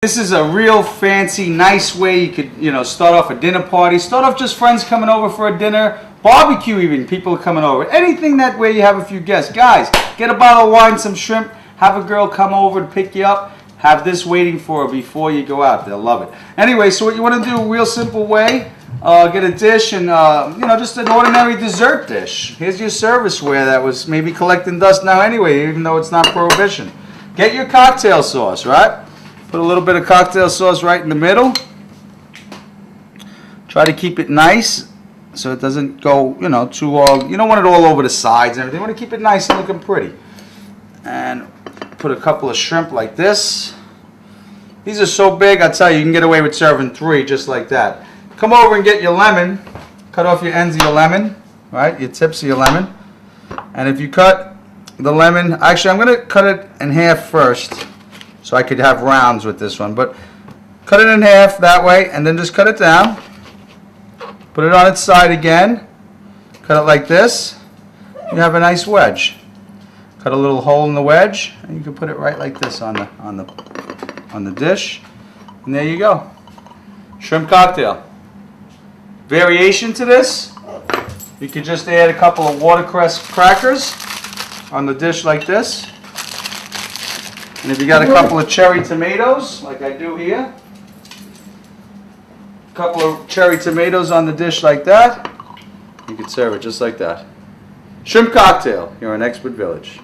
This is a real fancy, nice way you could, start off a dinner party. Start off just friends coming over for a dinner, barbecue even, people are coming over. Anything that way you have a few guests. Guys, get a bottle of wine, some shrimp, have a girl come over to pick you up. Have this waiting for her before you go out. They'll love it. Anyway, so what you want to do, a real simple way, get a dish and, just an ordinary dessert dish. Here's your serviceware that was maybe collecting dust now anyway, even though it's not prohibition. Get your cocktail sauce, right? Put a little bit of cocktail sauce right in the middle. Try to keep it nice so it doesn't go, too all, you don't want it all over the sides and everything. You want to keep it nice and looking pretty. And put a couple of shrimp like this. These are so big, I tell you, you can get away with serving 3 just like that. Come over and get your lemon. Cut off your ends of your lemon, right? Your tips of your lemon. And if you cut the lemon, actually I'm going to cut it in half first so I could have rounds with this one. But cut it in half that way and then just cut it down. Put it on its side again. Cut it like this. You have a nice wedge. Cut a little hole in the wedge, and you can put it right like this on the dish, and there you go. Shrimp cocktail. Variation to this, you could just add a couple of watercress crackers on the dish like this, and if you got a couple of cherry tomatoes, like I do here, a couple of cherry tomatoes on the dish like that, you could serve it just like that. Shrimp cocktail here in Expert Village.